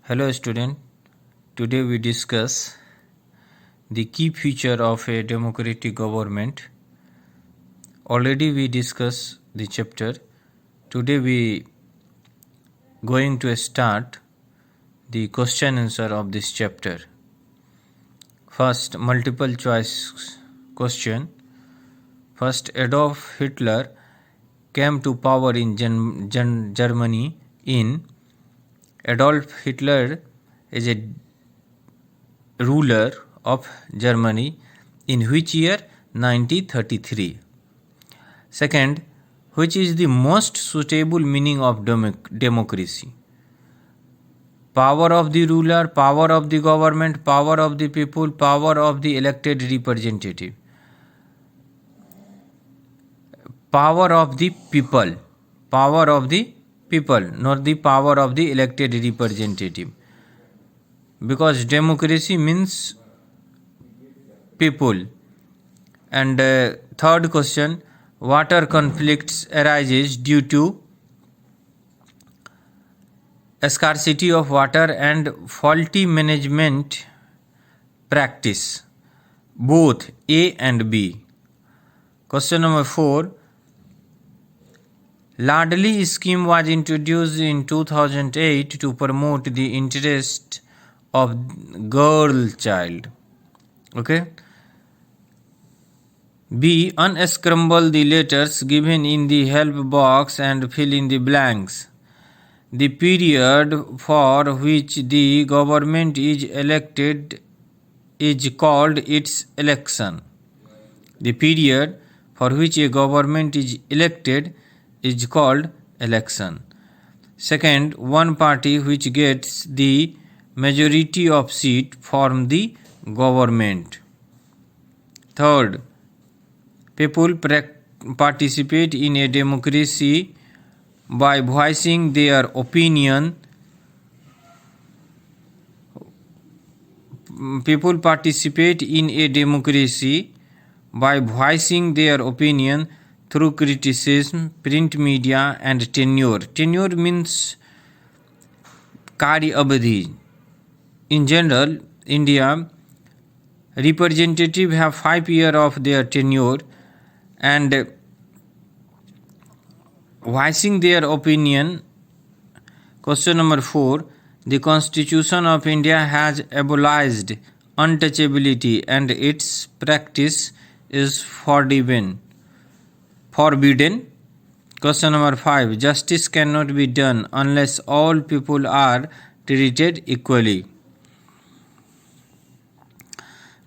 Hello student, today we discuss the key feature of a democratic government. Already we discussed the chapter. Today we going to start the question answer of this chapter. First, multiple choice question. First, Adolf Hitler came to power in Germany in Adolf Hitler is a ruler of Germany in which year? 1933. Second, which is the most suitable meaning of democracy? Power of the ruler, power of the government, power of the people, power of the elected representative. Power of the people, not the power of the elected representative. Because democracy means people. And third question, water conflicts arises due to scarcity of water and faulty management practice, both A and B. Question number 4, Ladli scheme was introduced in 2008 to promote the interest of girl child. Okay. B. Unscramble the letters given in the help box and fill in the blanks. The period for which the government is elected is called its election. The period for which a government is elected is called election. Second, one party which gets the majority of seat form the government. Third, people participate in a democracy by voicing their opinion. People participate in a democracy by voicing their opinion through criticism, print media and tenure. Tenure means Karya Avadhi. In general, India representatives have 5 years of their tenure, and voicing their opinion. Question number 4, the Constitution of India has abolished untouchability and its practice is forbidden. Question number 5, justice cannot be done unless all people are treated equally.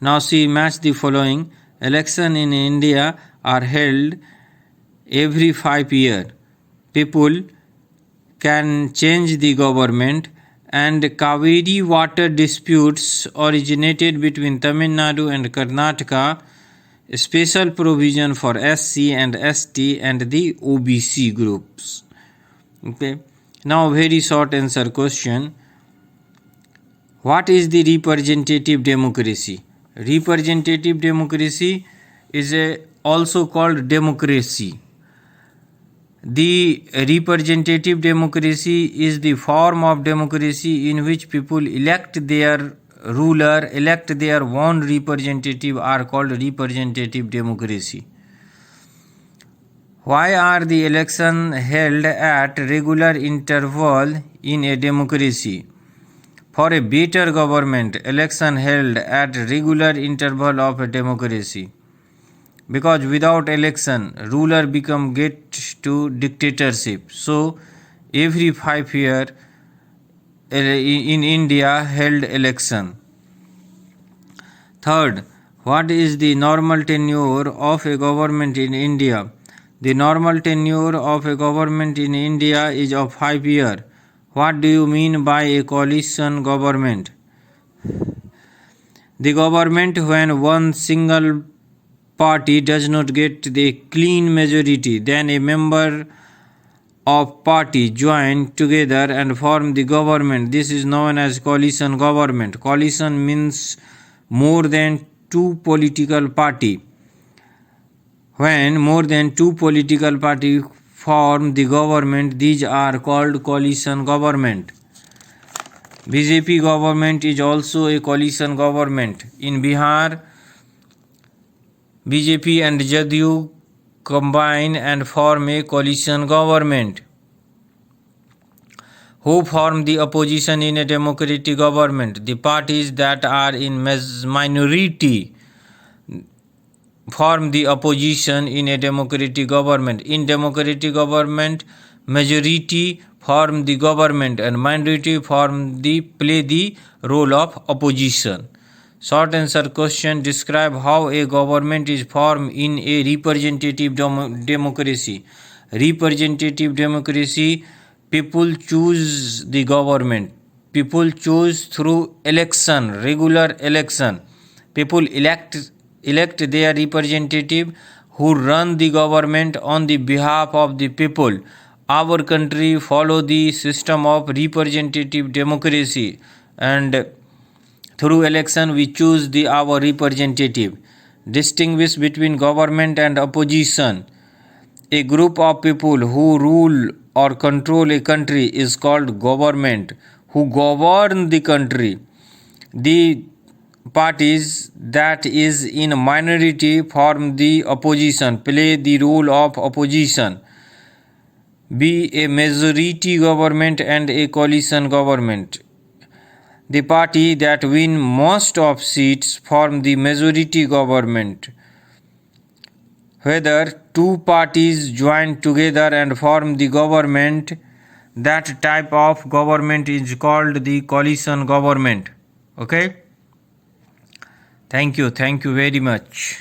Now see, match the following. Elections in India are held every 5 years. People can change the government, and Kaveri water disputes originated between Tamil Nadu and Karnataka. Special provision for SC and ST and the OBC groups. Okay. Now very short answer question. What is the representative democracy? Representative democracy is also called democracy. The representative democracy is the form of democracy in which people elect their ruler, elect their own representative, are called representative democracy. Why are the elections held at regular interval in a democracy? For a better government, election held at regular interval of a democracy. Because without election, ruler get to dictatorship. So every 5 years in India held election. Third, what is the normal tenure of a government in India? The normal tenure of a government in India is of 5 years. What do you mean by a coalition government? The government when one single party does not get the clean majority, then a member of party join together and form the government. This is known as coalition government. Coalition means more than 2 political party. When more than 2 political party form the government, these are called coalition government. BJP government is also a coalition government. In Bihar, BJP and JDU combine and form a coalition government. Who form the opposition in a democratic government? The parties that are in minority form the opposition in a democratic government. In democratic government, majority form the government and minority play the role of opposition. Short answer question: describe how a government is formed in a representative democracy. Representative democracy, people choose the government. People choose through election, regular election. People elect their representative who run the government on the behalf of the people. Our country follow the system of representative democracy, and through election we choose our representative. Distinguish between government and opposition. A group of people who rule or control a country is called government, who govern the country. The parties that is in minority form the opposition, play the role of opposition. Be a majority government and a coalition government. The party that win most of seats form the majority government. Whether two parties join together and form the government, that type of government is called the coalition government. Okay? Thank you very much.